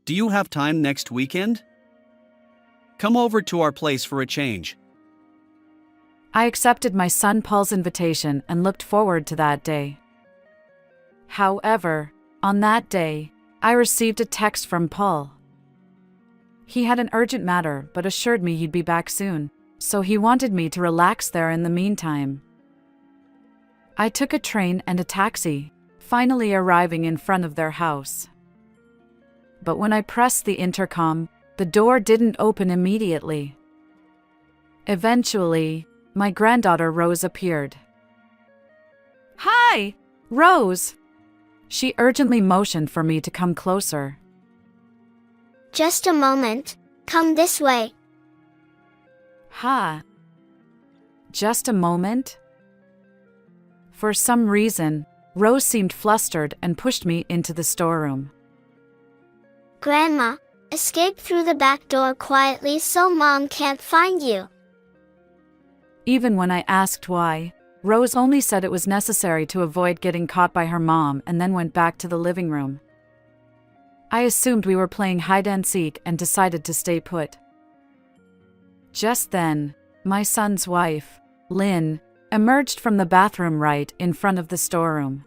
Do you have time next weekend? Come over to our place for a change. I accepted my son Paul's invitation and looked forward to that day. However, on that day, I received a text from Paul. He had an urgent matter but assured me he'd be back soon, so he wanted me to relax there in the meantime. I took a train and a taxi, finally arriving in front of their house. But when I pressed the intercom, the door didn't open immediately. Eventually, my granddaughter Rose appeared. "Hi, Rose!" She urgently motioned for me to come closer. Just a moment, come this way. "Ha. Just a moment?" For some reason, Rose seemed flustered and pushed me into the storeroom. Grandma, escape through the back door quietly so Mom can't find you. Even when I asked why, Rose only said it was necessary to avoid getting caught by her mom and then went back to the living room. I assumed we were playing hide-and-seek and decided to stay put. Just then, my son's wife, Lynn, emerged from the bathroom right in front of the storeroom.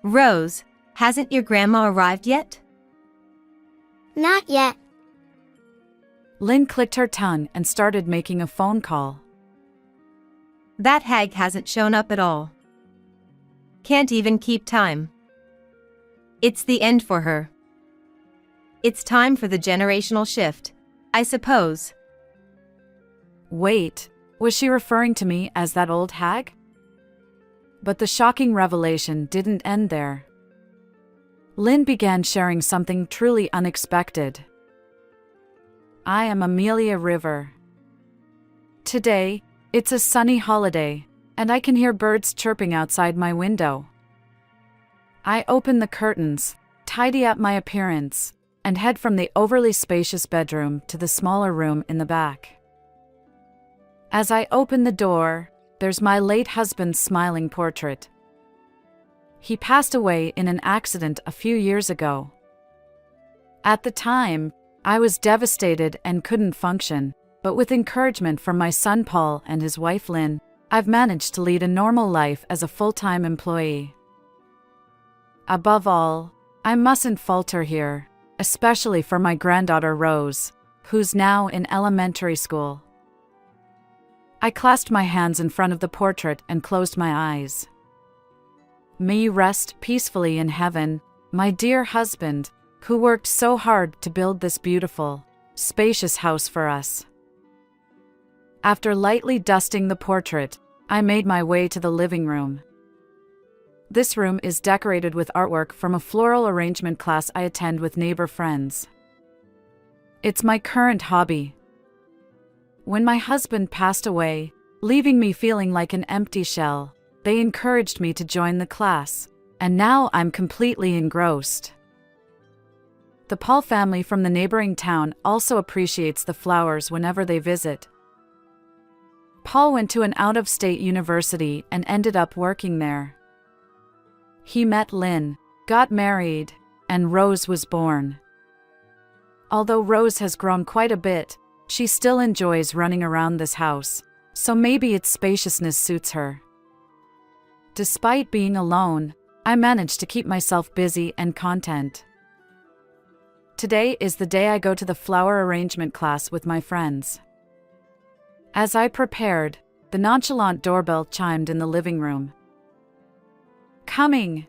Rose, hasn't your grandma arrived yet? Not yet. Lynn clicked her tongue and started making a phone call. That hag hasn't shown up at all. Can't even keep time. It's the end for her. It's time for the generational shift, I suppose. Wait, was she referring to me as that old hag? But the shocking revelation didn't end there. Lynn began sharing something truly unexpected. I am Amelia River. Today, it's a sunny holiday, and I can hear birds chirping outside my window. I open the curtains, tidy up my appearance, and head from the overly spacious bedroom to the smaller room in the back. As I open the door, there's my late husband's smiling portrait. He passed away in an accident a few years ago. At the time, I was devastated and couldn't function, but with encouragement from my son Paul and his wife Lynn, I've managed to lead a normal life as a full-time employee. Above all, I mustn't falter here, especially for my granddaughter Rose, who's now in elementary school. I clasped my hands in front of the portrait and closed my eyes. May you rest peacefully in heaven, my dear husband, who worked so hard to build this beautiful, spacious house for us. After lightly dusting the portrait, I made my way to the living room. This room is decorated with artwork from a floral arrangement class I attend with neighbor friends. It's my current hobby. When my husband passed away, leaving me feeling like an empty shell, they encouraged me to join the class, and now I'm completely engrossed. The Paul family from the neighboring town also appreciates the flowers whenever they visit. Paul went to an out-of-state university and ended up working there. He met Lynn, got married, and Rose was born. Although Rose has grown quite a bit, she still enjoys running around this house, so maybe its spaciousness suits her. Despite being alone, I managed to keep myself busy and content. Today is the day I go to the flower arrangement class with my friends. As I prepared, the nonchalant doorbell chimed in the living room. "Coming!"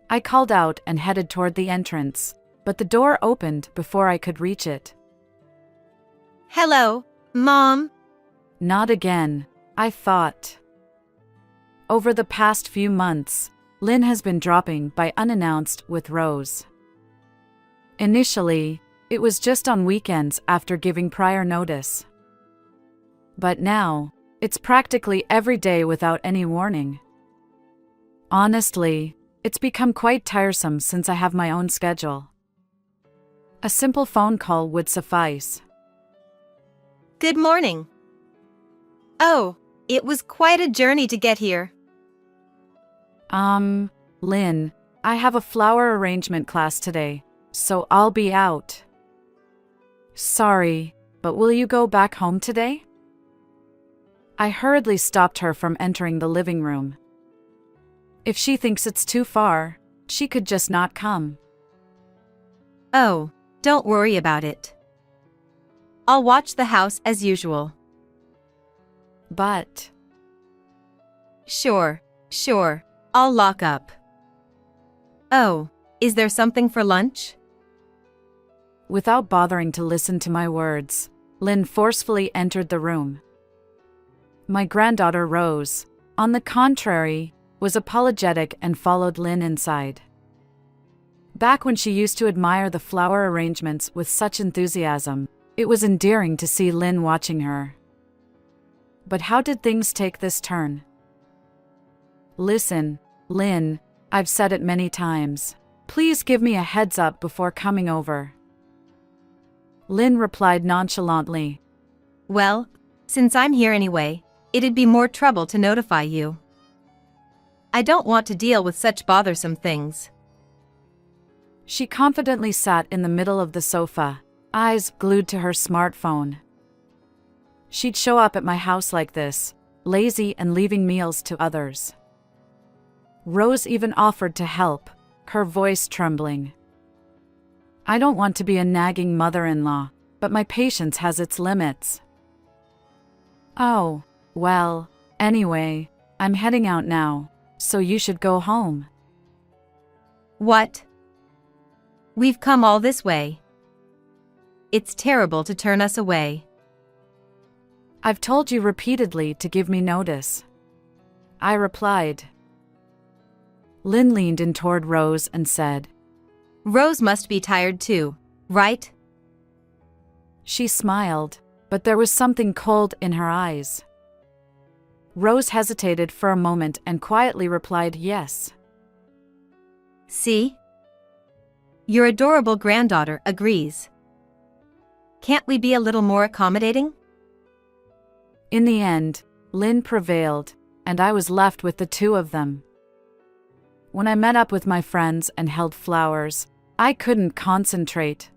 I called out and headed toward the entrance, but the door opened before I could reach it. Hello, Mom. Not again, I thought. Over the past few months, Lynn has been dropping by unannounced with Rose. Initially, it was just on weekends after giving prior notice. But now, it's practically every day without any warning. Honestly, it's become quite tiresome since I have my own schedule. A simple phone call would suffice. Good morning. Oh, it was quite a journey to get here. Lynn, I have a flower arrangement class today, so I'll be out. Sorry, but will you go back home today? I hurriedly stopped her from entering the living room. If she thinks it's too far, she could just not come. Oh, don't worry about it. I'll watch the house as usual. But Sure, I'll lock up. Oh, is there something for lunch? without bothering to listen to my words, Lynn forcefully entered the room. My granddaughter Rose, on the contrary, was apologetic and followed Lynn inside. Back when she used to admire the flower arrangements with such enthusiasm, it was endearing to see Lynn watching her. But how did things take this turn? Listen, Lynn, I've said it many times. Please give me a heads up before coming over. Lynn replied nonchalantly. Well, since I'm here anyway, it'd be more trouble to notify you. I don't want to deal with such bothersome things. She confidently sat in the middle of the sofa, eyes glued to her smartphone. She'd show up at my house like this, lazy and leaving meals to others. Rose even offered to help, her voice trembling. I don't want to be a nagging mother-in-law, but my patience has its limits. Oh, well, anyway, I'm heading out now, so you should go home. What? We've come all this way. It's terrible to turn us away. I've told you repeatedly to give me notice. I replied. Lynn leaned in toward Rose and said, Rose must be tired too, right? She smiled, but there was something cold in her eyes. Rose hesitated for a moment and quietly replied yes. See? Your adorable granddaughter agrees. Can't we be a little more accommodating? In the end, Lynn prevailed, and I was left with the two of them. When I met up with my friends and held flowers, I couldn't concentrate.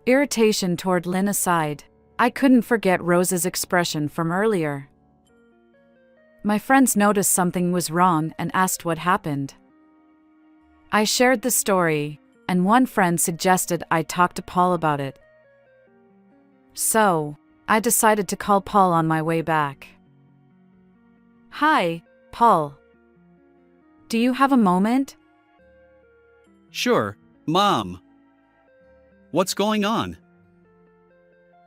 Irritation toward Lynn aside, I couldn't forget Rose's expression from earlier. My friends noticed something was wrong and asked what happened. I shared the story, and one friend suggested I talk to Paul about it. So, I decided to call Paul on my way back. Hi, Paul. Do you have a moment? Sure, Mom. What's going on?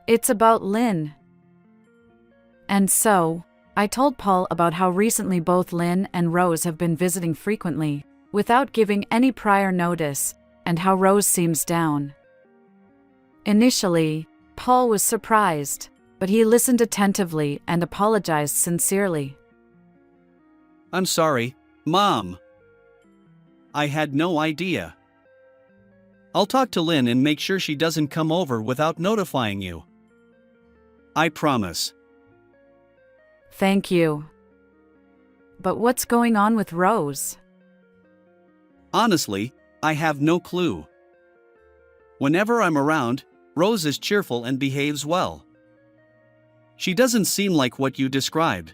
It's about Lynn. And so, I told Paul about how recently both Lynn and Rose have been visiting frequently, without giving any prior notice, and how Rose seems down. Initially, Paul was surprised, but he listened attentively and apologized sincerely. I'm sorry, Mom. I had no idea. I'll talk to Lynn and make sure she doesn't come over without notifying you. I promise. Thank you. But what's going on with Rose? Honestly, I have no clue. Whenever I'm around, Rose is cheerful and behaves well. She doesn't seem like what you described.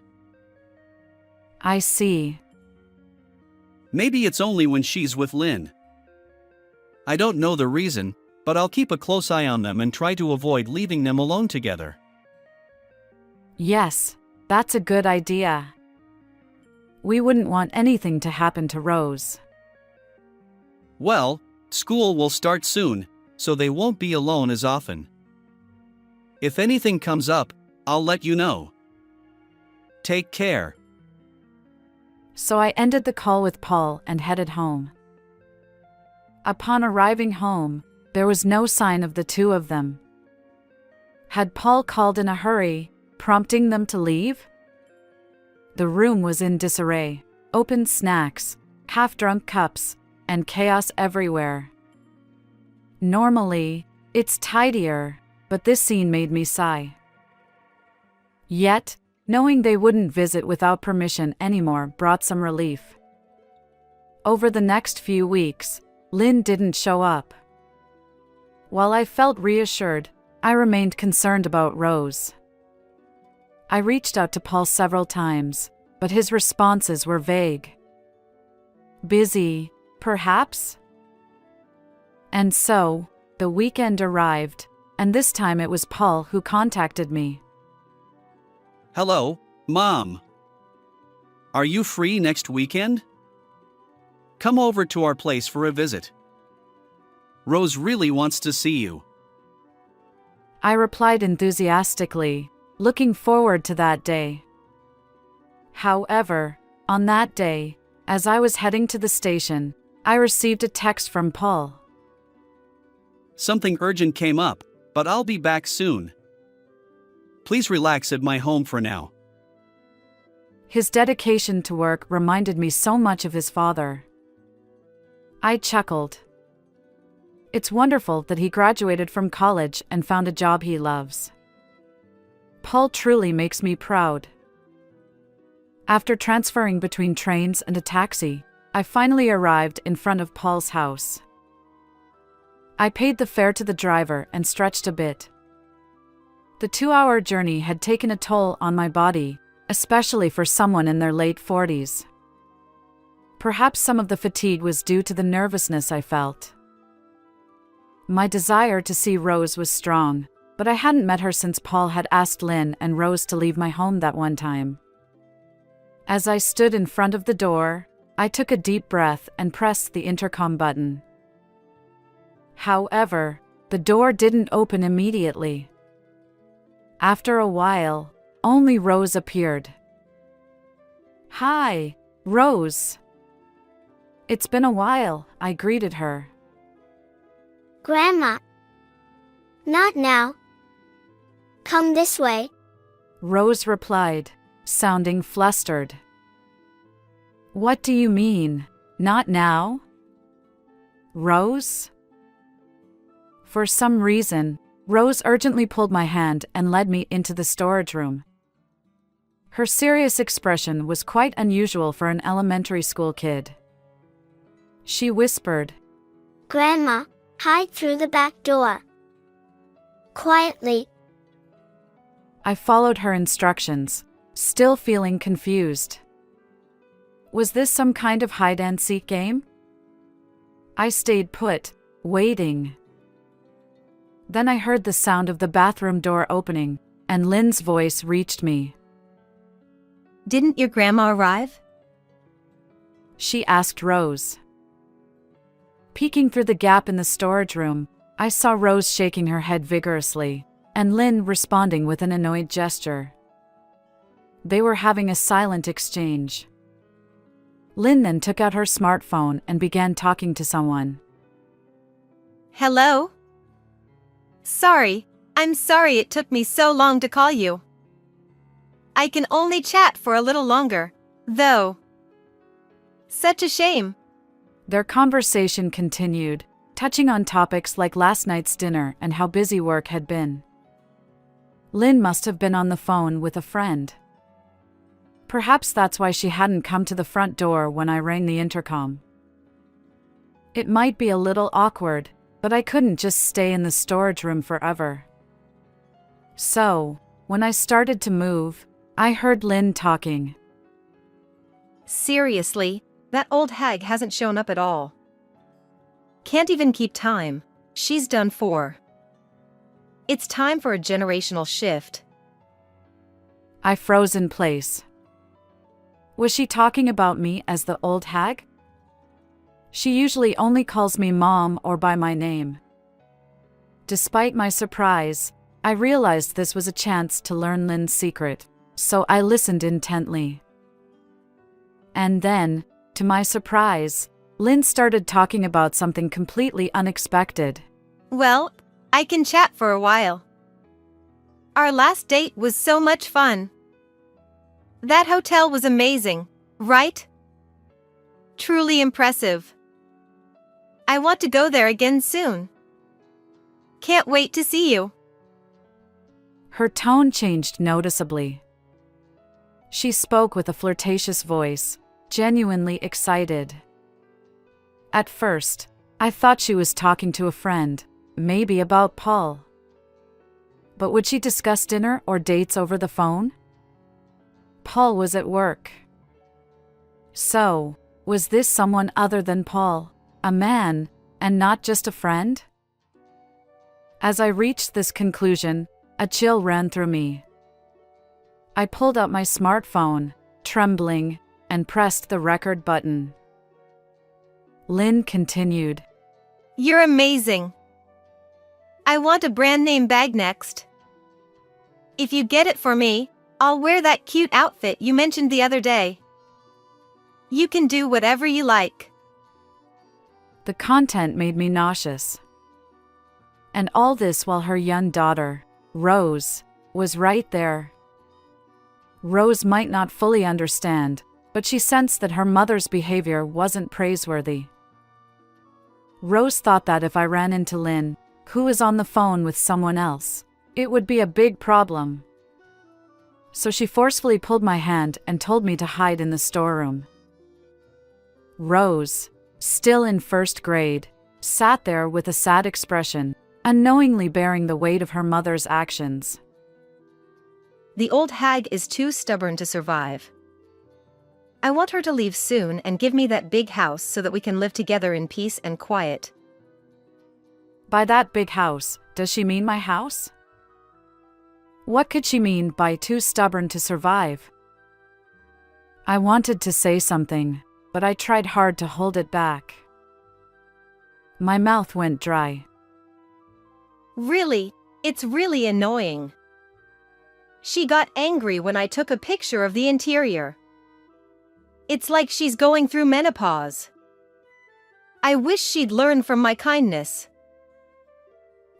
I see. Maybe it's only when she's with Lynn. I don't know the reason, but I'll keep a close eye on them and try to avoid leaving them alone together. Yes, that's a good idea. We wouldn't want anything to happen to Rose. Well, school will start soon, so they won't be alone as often. If anything comes up, I'll let you know. Take care. So I ended the call with Paul and headed home. Upon arriving home, there was no sign of the two of them. Had Paul called in a hurry, prompting them to leave? The room was in disarray, open snacks, half-drunk cups, and chaos everywhere. Normally, it's tidier, but this scene made me sigh. Yet, knowing they wouldn't visit without permission anymore brought some relief. Over the next few weeks, Lynn didn't show up. While I felt reassured, I remained concerned about Rose. I reached out to Paul several times, but his responses were vague. Busy, perhaps? And so, the weekend arrived, and this time it was Paul who contacted me. Hello, Mom. Are you free next weekend? Come over to our place for a visit. Rose really wants to see you. I replied enthusiastically, looking forward to that day. However, on that day, as I was heading to the station, I received a text from Paul. Something urgent came up, but I'll be back soon. Please relax at my home for now. His dedication to work reminded me so much of his father. I chuckled. It's wonderful that he graduated from college and found a job he loves. Paul truly makes me proud. After transferring between trains and a taxi, I finally arrived in front of Paul's house. I paid the fare to the driver and stretched a bit. The 2-hour journey had taken a toll on my body, especially for someone in their late 40s. Perhaps some of the fatigue was due to the nervousness I felt. My desire to see Rose was strong, but I hadn't met her since Paul had asked Lynn and Rose to leave my home that one time. As I stood in front of the door, I took a deep breath and pressed the intercom button. However, the door didn't open immediately. After a while, only Rose appeared. "Hi, Rose." "It's been a while," I greeted her. Grandma. Not now. Come this way. Rose replied, sounding flustered. "What do you mean, not now?" "Rose?" For some reason, Rose urgently pulled my hand and led me into the storage room. Her serious expression was quite unusual for an elementary school kid. She whispered, Grandma, hide through the back door. Quietly. I followed her instructions, still feeling confused. Was this some kind of hide-and-seek game? I stayed put, waiting. Then I heard the sound of the bathroom door opening, and Lynn's voice reached me. Didn't your grandma arrive? She asked Rose. Peeking through the gap in the storage room, I saw Rose shaking her head vigorously, and Lynn responding with an annoyed gesture. They were having a silent exchange. Lynn then took out her smartphone and began talking to someone. Hello? I'm sorry it took me so long to call you. I can only chat for a little longer, though. Such a shame. Their conversation continued, touching on topics like last night's dinner and how busy work had been. Lynn must have been on the phone with a friend. Perhaps that's why she hadn't come to the front door when I rang the intercom. It might be a little awkward, but I couldn't just stay in the storage room forever. So, when I started to move, I heard Lynn talking. Seriously, that old hag hasn't shown up at all. Can't even keep time. She's done for. It's time for a generational shift. I froze in place. Was she talking about me as the old hag? She usually only calls me Mom or by my name. Despite my surprise, I realized this was a chance to learn Lynn's secret, so I listened intently. And then, to my surprise, Lynn started talking about something completely unexpected. Well, I can chat for a while. Our last date was so much fun. That hotel was amazing, right? Truly impressive. I want to go there again soon. Can't wait to see you. Her tone changed noticeably. She spoke with a flirtatious voice, genuinely excited. At first, I thought she was talking to a friend, maybe about Paul. But would she discuss dinner or dates over the phone? Paul was at work. So, was this someone other than Paul, a man, and not just a friend? As I reached this conclusion, a chill ran through me. I pulled out my smartphone, trembling, and pressed the record button. Lynn continued. You're amazing. I want a brand name bag next. If you get it for me, I'll wear that cute outfit you mentioned the other day. You can do whatever you like. The content made me nauseous. And all this while her young daughter, Rose, was right there. Rose might not fully understand, but she sensed that her mother's behavior wasn't praiseworthy. Rose thought that if I ran into Lynn, who was on the phone with someone else, it would be a big problem. So she forcefully pulled my hand and told me to hide in the storeroom. Rose, still in first grade, sat there with a sad expression, unknowingly bearing the weight of her mother's actions. The old hag is too stubborn to survive. I want her to leave soon and give me that big house so that we can live together in peace and quiet. By that big house, does she mean my house? What could she mean by too stubborn to survive? I wanted to say something, but I tried hard to hold it back. My mouth went dry. Really, it's really annoying. She got angry when I took a picture of the interior. It's like she's going through menopause. I wish she'd learn from my kindness.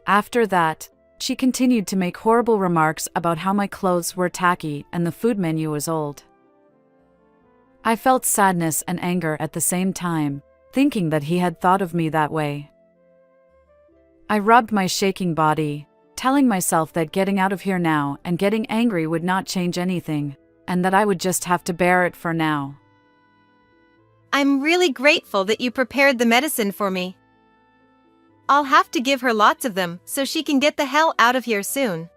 After that, she continued to make horrible remarks about how my clothes were tacky and the food menu was old. I felt sadness and anger at the same time, thinking that he had thought of me that way. I rubbed my shaking body, telling myself that getting out of here now and getting angry would not change anything, and that I would just have to bear it for now. I'm really grateful that you prepared the medicine for me. I'll have to give her lots of them so she can get the hell out of here soon.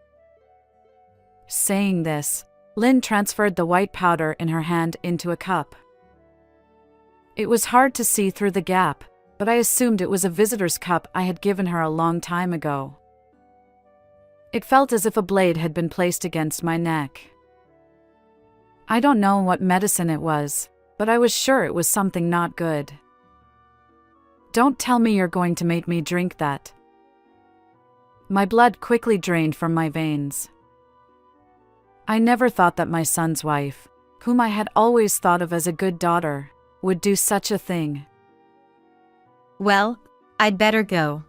Saying this, Lynn transferred the white powder in her hand into a cup. It was hard to see through the gap, but I assumed it was a visitor's cup I had given her a long time ago. It felt as if a blade had been placed against my neck. I don't know what medicine it was, but I was sure it was something not good. Don't tell me you're going to make me drink that. My blood quickly drained from my veins. I never thought that my son's wife, whom I had always thought of as a good daughter, would do such a thing. Well, I'd better go.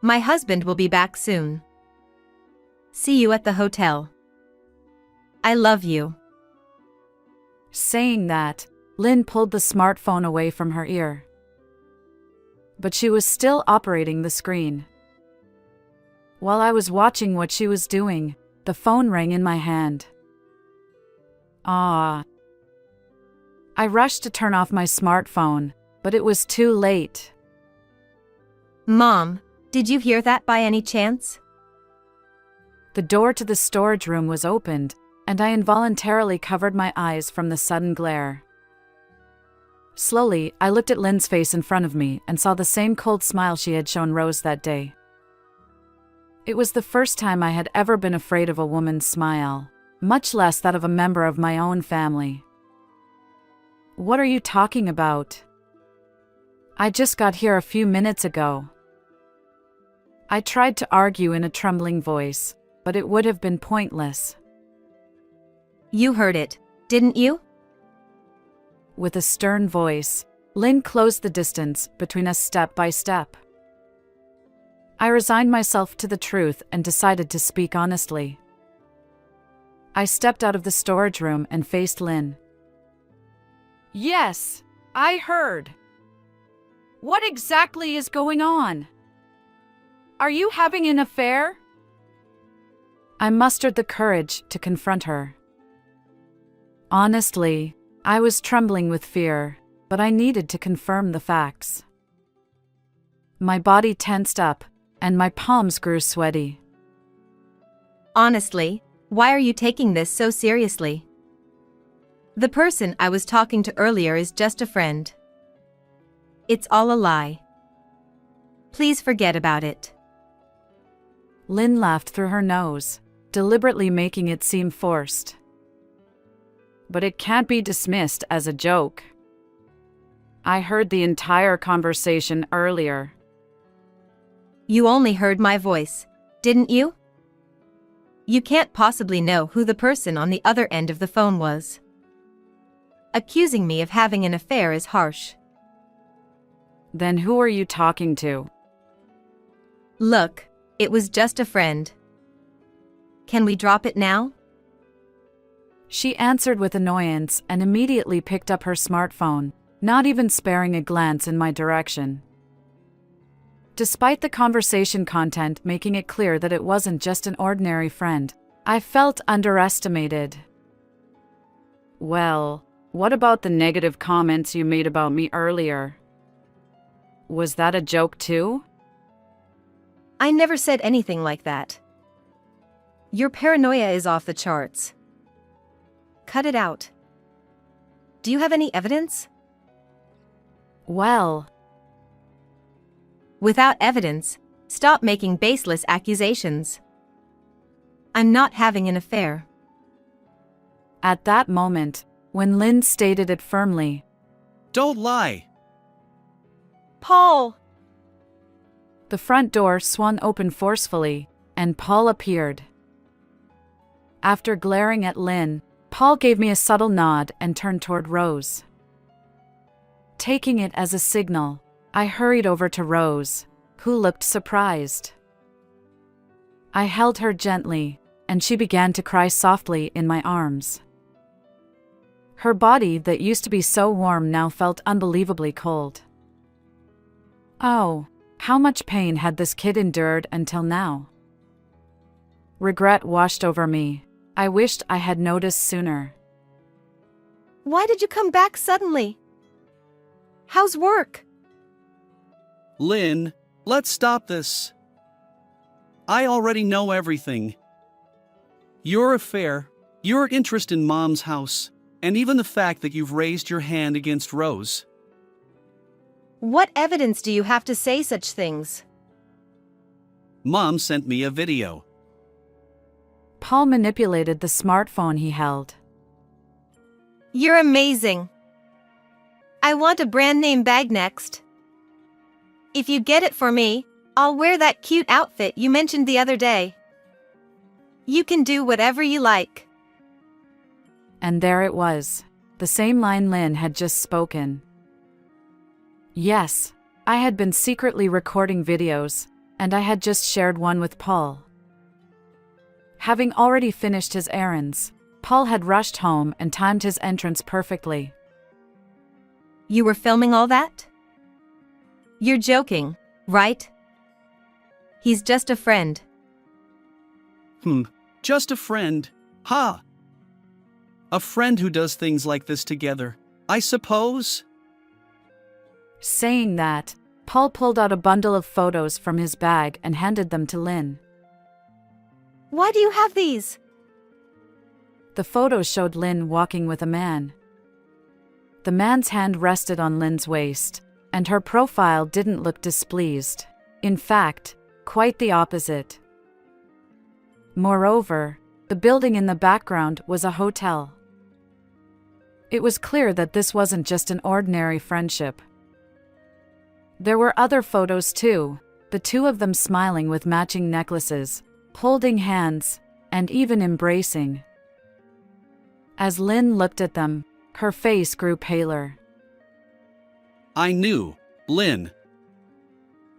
My husband will be back soon. See you at the hotel. I love you. Saying that, Lynn pulled the smartphone away from her ear. But she was still operating the screen. While I was watching what she was doing, the phone rang in my hand. Ah. I rushed to turn off my smartphone, but it was too late. Mom, did you hear that by any chance? The door to the storage room was opened, and I involuntarily covered my eyes from the sudden glare. Slowly, I looked at Lynn's face in front of me and saw the same cold smile she had shown Rose that day. It was the first time I had ever been afraid of a woman's smile, much less that of a member of my own family. What are you talking about? I just got here a few minutes ago. I tried to argue in a trembling voice, but it would have been pointless. You heard it, didn't you? With a stern voice, Lynn closed the distance between us step by step. I resigned myself to the truth and decided to speak honestly. I stepped out of the storage room and faced Lynn. Yes, I heard. What exactly is going on? Are you having an affair? I mustered the courage to confront her. Honestly, I was trembling with fear, but I needed to confirm the facts. My body tensed up, and my palms grew sweaty. Honestly, why are you taking this so seriously? The person I was talking to earlier is just a friend. It's all a lie. Please forget about it. Lynn laughed through her nose, deliberately making it seem forced. But it can't be dismissed as a joke. I heard the entire conversation earlier. You only heard my voice, didn't you? You can't possibly know who the person on the other end of the phone was. Accusing me of having an affair is harsh. Then who are you talking to? Look, it was just a friend. Can we drop it now? She answered with annoyance and immediately picked up her smartphone, not even sparing a glance in my direction. Despite the conversation content making it clear that it wasn't just an ordinary friend, I felt underestimated. Well, what about the negative comments you made about me earlier? Was that a joke too? I never said anything like that. Your paranoia is off the charts. Cut it out. Do you have any evidence? Well, without evidence, stop making baseless accusations. I'm not having an affair. at that moment, when Lynn stated it firmly, Don't lie. Paul! the front door swung open forcefully, and Paul appeared. After glaring at Lynn, Paul gave me a subtle nod and turned toward Rose. Taking it as a signal, I hurried over to Rose, who looked surprised. I held her gently, and she began to cry softly in my arms. Her body that used to be so warm now felt unbelievably cold. Oh, how much pain had this kid endured until now? Regret washed over me. I wished I had noticed sooner. Why did you come back suddenly? How's work? Lynn, let's stop this. I already know everything. Your affair, your interest in Mom's house, and even the fact that you've raised your hand against Rose. What evidence do you have to say such things? Mom sent me a video. Paul manipulated the smartphone he held. You're amazing. I want a brand name bag next. If you get it for me, I'll wear that cute outfit you mentioned the other day. You can do whatever you like. And there it was, the same line Lynn had just spoken. Yes, I had been secretly recording videos, and I had just shared one with Paul. Having already finished his errands, Paul had rushed home and timed his entrance perfectly. You were filming all that? You're joking, right? He's just a friend. Just a friend. Ha! A friend who does things like this together, I suppose? Saying that, Paul pulled out a bundle of photos from his bag and handed them to Lynn. Why do you have these? The photos showed Lynn walking with a man. The man's hand rested on Lynn's waist, and her profile didn't look displeased. In fact, quite the opposite. Moreover, the building in the background was a hotel. It was clear that this wasn't just an ordinary friendship. There were other photos too, the two of them smiling with matching necklaces, holding hands, and even embracing. As Lynn looked at them, her face grew paler. I knew, Lynn.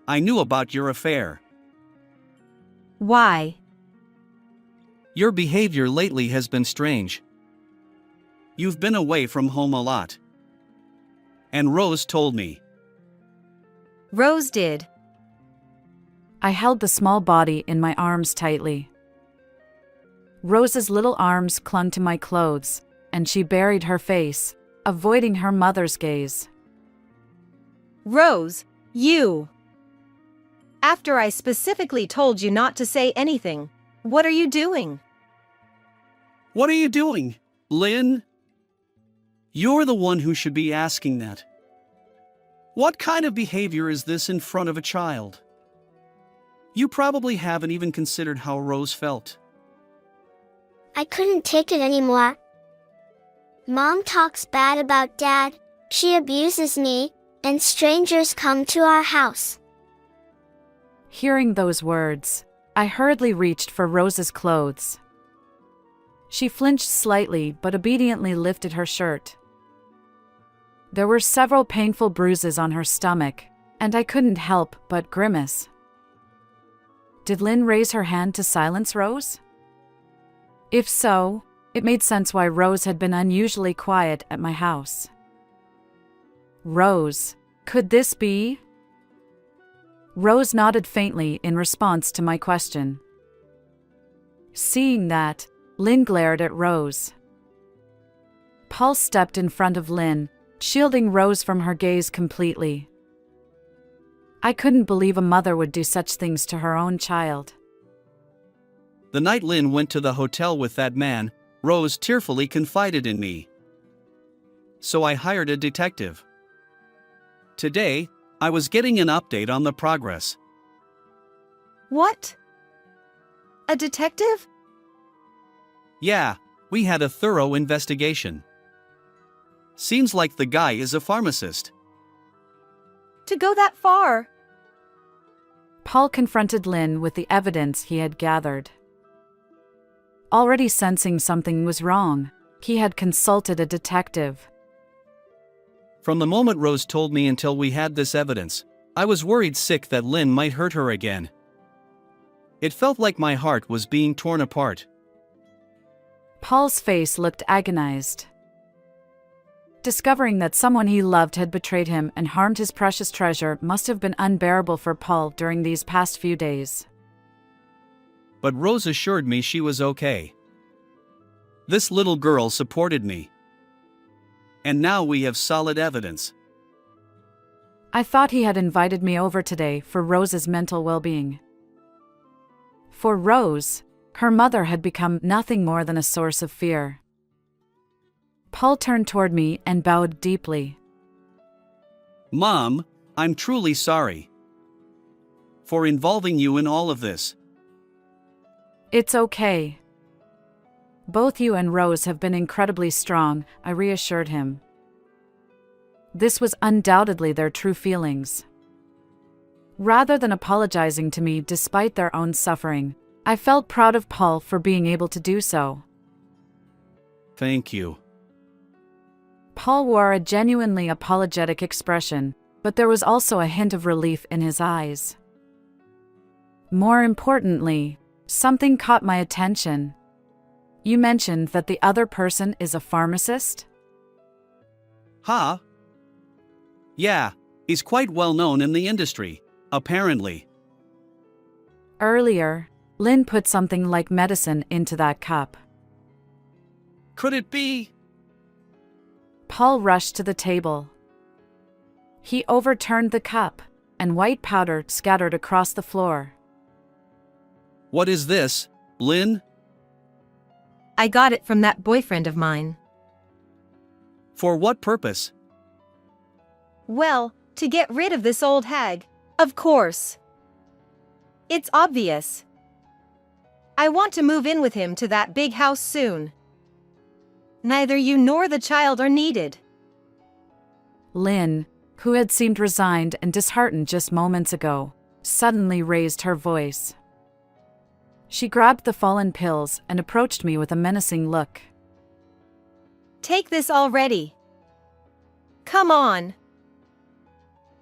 I knew about your affair. Why? Your behavior lately has been strange. You've been away from home a lot. And Rose told me. Rose did. I held the small body in my arms tightly. Rose's little arms clung to my clothes, and she buried her face, avoiding her mother's gaze. Rose, you! After I specifically told you not to say anything, what are you doing? What are you doing, Lynn? You're the one who should be asking that. What kind of behavior is this in front of a child? You probably haven't even considered how Rose felt. I couldn't take it anymore. Mom talks bad about Dad, she abuses me, and strangers come to our house. Hearing those words, I hurriedly reached for Rose's clothes. She flinched slightly but obediently lifted her shirt. There were several painful bruises on her stomach, and I couldn't help but grimace. Did Lynn raise her hand to silence Rose? If so, it made sense why Rose had been unusually quiet at my house. Rose, could this be? Rose nodded faintly in response to my question. Seeing that, Lynn glared at Rose. Paul stepped in front of Lynn, shielding Rose from her gaze completely. I couldn't believe a mother would do such things to her own child. The night Lynn went to the hotel with that man, Rose tearfully confided in me. So I hired a detective. Today, I was getting an update on the progress. What? A detective? Yeah, we had a thorough investigation. Seems like the guy is a pharmacist. To go that far? Paul confronted Lynn with the evidence he had gathered. Already sensing something was wrong, he had consulted a detective. From the moment Rose told me until we had this evidence, I was worried sick that Lynn might hurt her again. It felt like my heart was being torn apart. Paul's face looked agonized. Discovering that someone he loved had betrayed him and harmed his precious treasure must have been unbearable for Paul during these past few days. But Rose assured me she was okay. This little girl supported me. And now we have solid evidence. I thought he had invited me over today for Rose's mental well-being. For Rose, her mother had become nothing more than a source of fear. Paul turned toward me and bowed deeply. Mom, I'm truly sorry for involving you in all of this. It's okay. Both you and Rose have been incredibly strong, I reassured him. This was undoubtedly their true feelings. Rather than apologizing to me despite their own suffering, I felt proud of Paul for being able to do so. Thank you. Paul wore a genuinely apologetic expression, but there was also a hint of relief in his eyes. More importantly, something caught my attention. You mentioned that the other person is a pharmacist? Huh? Yeah, he's quite well known in the industry, apparently. Earlier, Lynn put something like medicine into that cup. Could it be? Paul rushed to the table. He overturned the cup, and white powder scattered across the floor. What is this, Lynn? I got it from that boyfriend of mine. For what purpose? Well, to get rid of this old hag, of course. It's obvious. I want to move in with him to that big house soon. Neither you nor the child are needed. Lynn, who had seemed resigned and disheartened just moments ago, suddenly raised her voice. She grabbed the fallen pills and approached me with a menacing look. Take this already. Come on.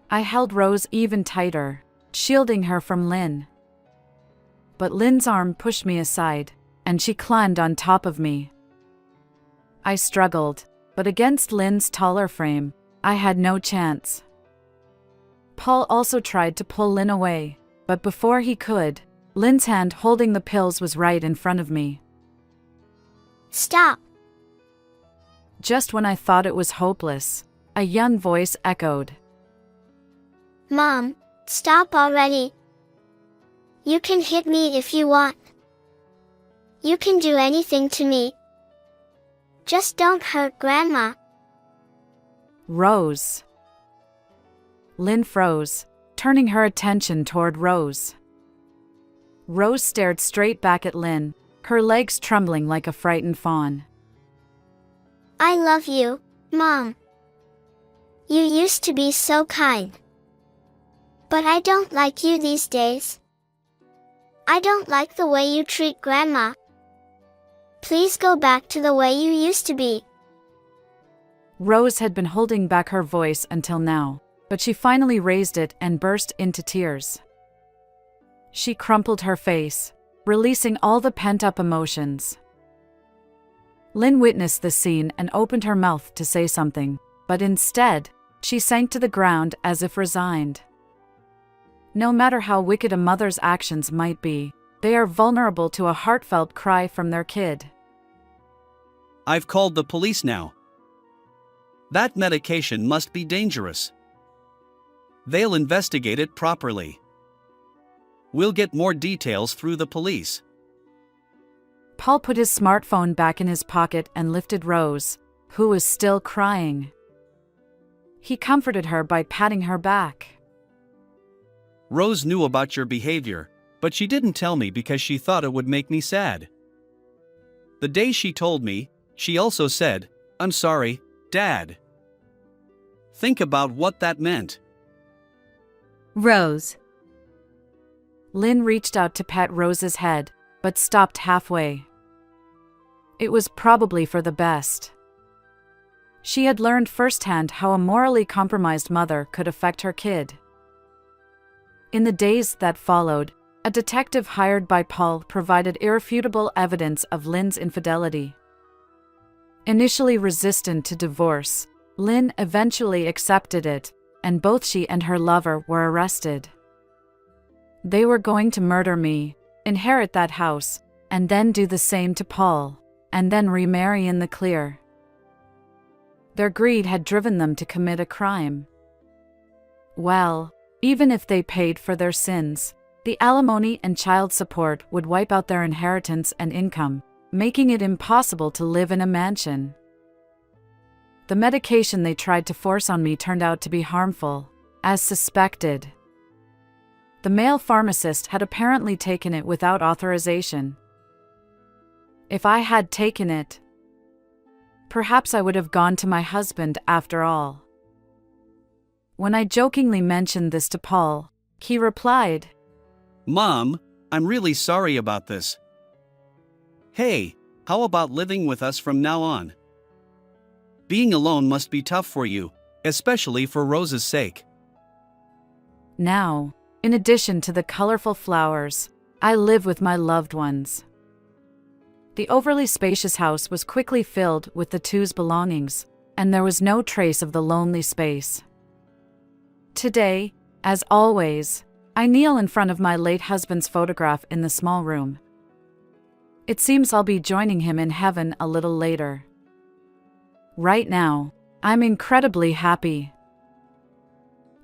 I held Rose even tighter, shielding her from Lynn. But Lynn's arm pushed me aside, and she climbed on top of me. I struggled, but against Lynn's taller frame, I had no chance. Paul also tried to pull Lynn away, but before he could, Lynn's hand holding the pills was right in front of me. Stop! Just when I thought it was hopeless, a young voice echoed. Mom, stop already. You can hit me if you want. You can do anything to me. Just don't hurt Grandma. Rose. Lynn froze, turning her attention toward Rose. Rose stared straight back at Lynn, her legs trembling like a frightened fawn. I love you, Mom. You used to be so kind. But I don't like you these days. I don't like the way you treat Grandma. Please go back to the way you used to be. Rose had been holding back her voice until now, but she finally raised it and burst into tears. She crumpled her face, releasing all the pent-up emotions. Lynn witnessed the scene and opened her mouth to say something, but instead, she sank to the ground as if resigned. No matter how wicked a mother's actions might be, they are vulnerable to a heartfelt cry from their kid. I've called the police now. That medication must be dangerous. They'll investigate it properly. We'll get more details through the police. Paul put his smartphone back in his pocket and lifted Rose, who was still crying. He comforted her by patting her back. Rose knew about your behavior, but she didn't tell me because she thought it would make me sad. The day she told me, she also said, "I'm sorry, Dad." Think about what that meant. Rose. Lynn reached out to pet Rose's head, but stopped halfway. It was probably for the best. She had learned firsthand how a morally compromised mother could affect her kid. In the days that followed, a detective hired by Paul provided irrefutable evidence of Lynn's infidelity. Initially resistant to divorce, Lynn eventually accepted it, and both she and her lover were arrested. They were going to murder me, inherit that house, and then do the same to Paul, and then remarry in the clear. Their greed had driven them to commit a crime. Well, even if they paid for their sins, the alimony and child support would wipe out their inheritance and income, making it impossible to live in a mansion. The medication they tried to force on me turned out to be harmful, as suspected. The male pharmacist had apparently taken it without authorization. If I had taken it, perhaps I would have gone to my husband after all. When I jokingly mentioned this to Paul, he replied, "Mom, I'm really sorry about this. Hey, how about living with us from now on? Being alone must be tough for you, especially for Rose's sake." Now, in addition to the colorful flowers, I live with my loved ones. The overly spacious house was quickly filled with the two's belongings, and there was no trace of the lonely space. Today, as always, I kneel in front of my late husband's photograph in the small room. It seems I'll be joining him in heaven a little later. Right now, I'm incredibly happy.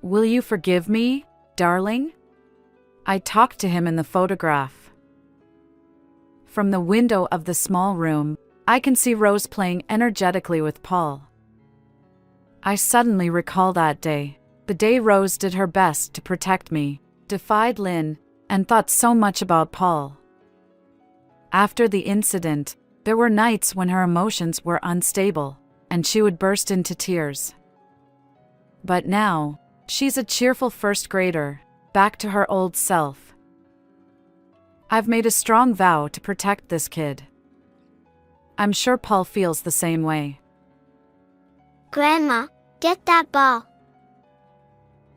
Will you forgive me, darling? I talked to him in the photograph. From the window of the small room, I can see Rose playing energetically with Paul. I suddenly recall that day, the day Rose did her best to protect me, defied Lynn, and thought so much about Paul. After the incident, there were nights when her emotions were unstable, and she would burst into tears. But now, she's a cheerful first grader, back to her old self. I've made a strong vow to protect this kid. I'm sure Paul feels the same way. Grandma, get that ball.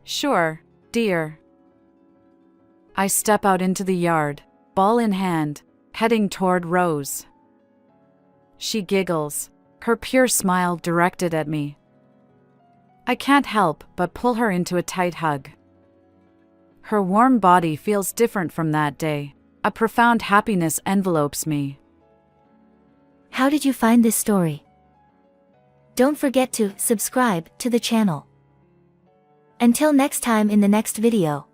Sure, dear. I step out into the yard, ball in hand, heading toward Rose. She giggles, her pure smile directed at me. I can't help but pull her into a tight hug. Her warm body feels different from that day. A profound happiness envelopes me. How did you find this story? Don't forget to subscribe to the channel. Until next time in the next video.